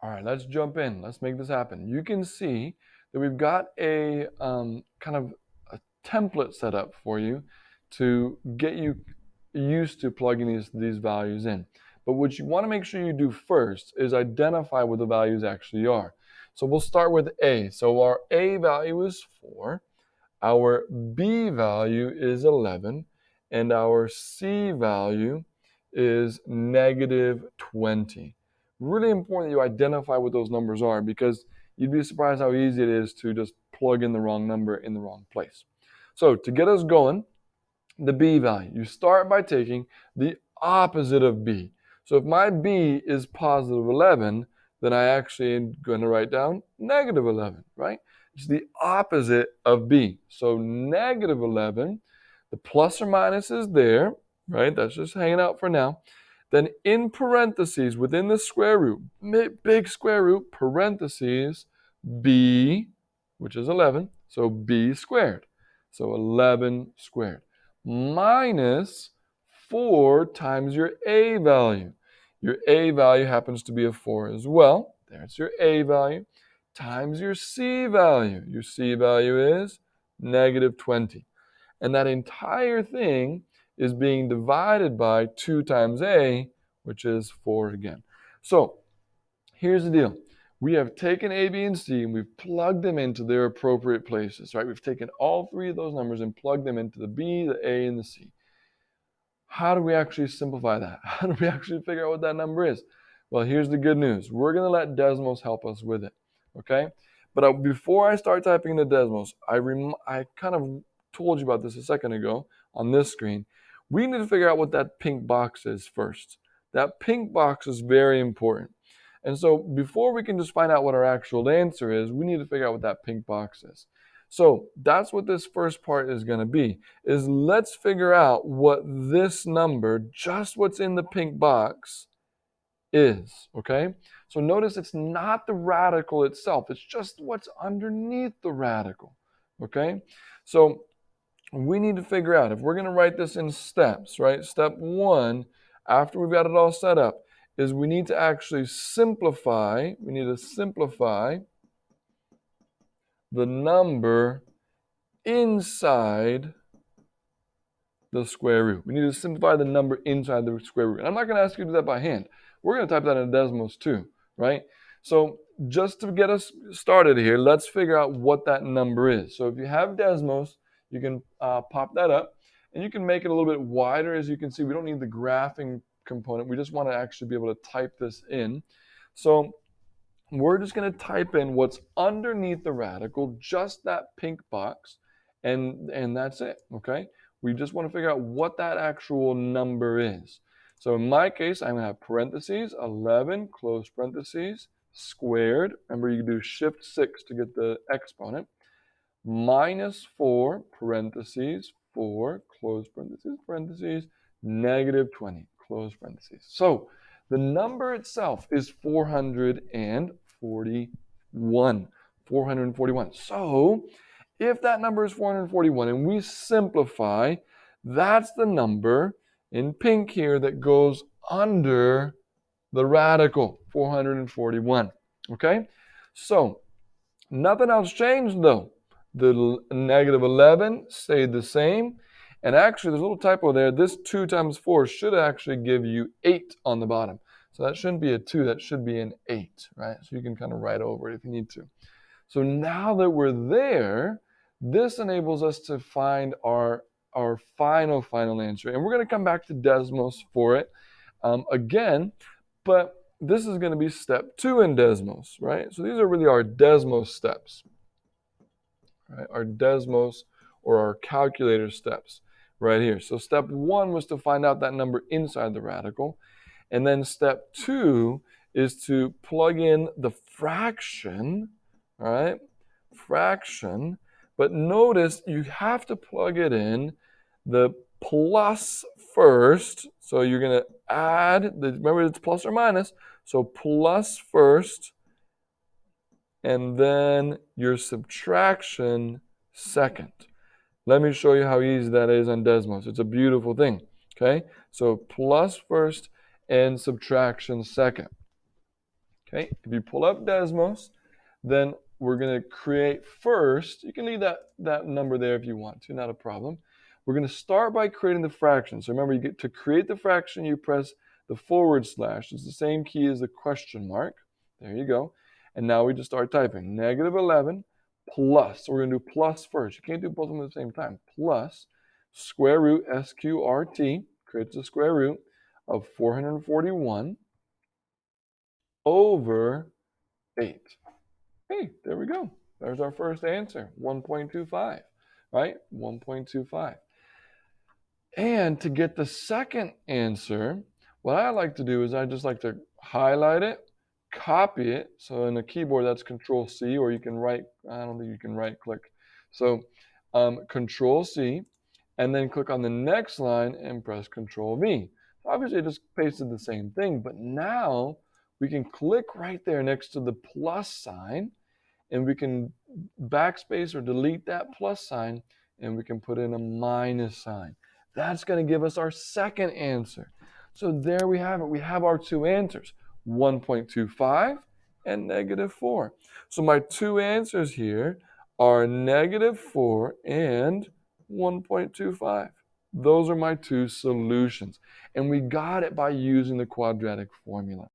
All right, let's jump in. Let's make this happen. You can see that we've got a kind of a template set up for you to get you used to plugging these values in. But what you want to make sure you do first is identify what the values actually are. So we'll start with A. So our A value is 4, our B value is 11, and our C value is negative 20. Really important that you identify what those numbers are, because you'd be surprised how easy it is to just plug in the wrong number in the wrong place. So to get us going, the B value, you start by taking the opposite of B. So if my B is positive 11, then I actually am going to write down negative 11, right? It's the opposite of B. So negative 11, the plus or minus is there, right? That's just hanging out for now. Then in parentheses, within the square root, big square root, parentheses, B, which is 11, so B squared. So 11 squared minus 4 times your A value. Your A value happens to be a 4 as well. There's your A value times your C value. Your C value is negative 20. And that entire thing is being divided by 2 times A, which is 4 again. So here's the deal. We have taken A, B, and C, and we've plugged them into their appropriate places, right? We've taken all three of those numbers and plugged them into the B, the A, and the C. How do we actually simplify that? How do we actually figure out what that number is? Well, here's the good news. We're going to let Desmos help us with it, okay? But before I start typing into Desmos, I kind of told you about this a second ago on this screen. We need to figure out what that pink box is first. That pink box is very important. And so before we can just find out what our actual answer is, we need to figure out what that pink box is. So that's what this first part is going to be, is let's figure out what this number, just what's in the pink box, is, okay? So notice it's not the radical itself, it's just what's underneath the radical, okay? So we need to figure out, if we're going to write this in steps, right? Step 1, after we've got it all set up, is we need to actually simplify, the number inside the square root. We need to simplify the number inside the square root. And I'm not going to ask you to do that by hand. We're going to type that in Desmos too, right? So just to get us started here, let's figure out what that number is. So if you have Desmos, you can pop that up, and you can make it a little bit wider. As you can see, we don't need the graphing component. We just want to actually be able to type this in. So we're just going to type in what's underneath the radical, just that pink box, and that's it, okay? We just want to figure out what that actual number is. So in my case, I'm going to have parentheses, 11, close parentheses, squared. Remember, you can do shift 6 to get the exponent. Minus 4, parentheses, 4, close parentheses, negative 20, close parentheses. So the number itself is 441. 441. So if that number is 441 and we simplify, that's the number in pink here that goes under the radical, 441. Okay? So nothing else changed though. The negative 11 stayed the same. And actually, there's a little typo there. This 2 times 4 should actually give you 8 on the bottom. So that shouldn't be a 2, that should be an 8, right? So you can kind of write over it if you need to. So now that we're there, this enables us to find our final answer. And we're going to come back to Desmos for it again, but this is going to be step 2 in Desmos, right? So these are really our Desmos steps, right? Our Desmos or our calculator steps right here. So step 1 was to find out that number inside the radical. And then step 2 is to plug in the fraction, all right? Fraction. But notice you have to plug it in the plus first. So you're going to add, remember it's plus or minus. So plus first, and then your subtraction second. Let me show you how easy that is on Desmos. It's a beautiful thing, okay? So plus first and subtraction second, Okay, if you pull up Desmos, then we're going to create first. You can leave that number there if you want to, not a problem. We're going to start by creating the fraction. So remember, you get to create the fraction, you press the forward slash. It's the same key as the question mark. There you go. And now we just start typing negative 11 plus. So we're going to do plus first. You can't do both of them at the same time. Plus square root, SQRT, creates the square root of 441 over 8. Hey, there we go. There's our first answer, 1.25, right? 1.25. And to get the second answer, what I like to do is I just like to highlight it, copy it. So in a keyboard, that's Control C, or you can I don't think you can right click. So Control C, and then click on the next line and press Control V. So obviously, I just pasted the same thing, but now we can click right there next to the plus sign, and we can backspace or delete that plus sign, and we can put in a minus sign. That's going to give us our second answer. So there we have it. We have our two answers, 1.25 and negative 4. So my two answers here are negative 4 and 1.25. Those are my two solutions. And we got it by using the quadratic formula.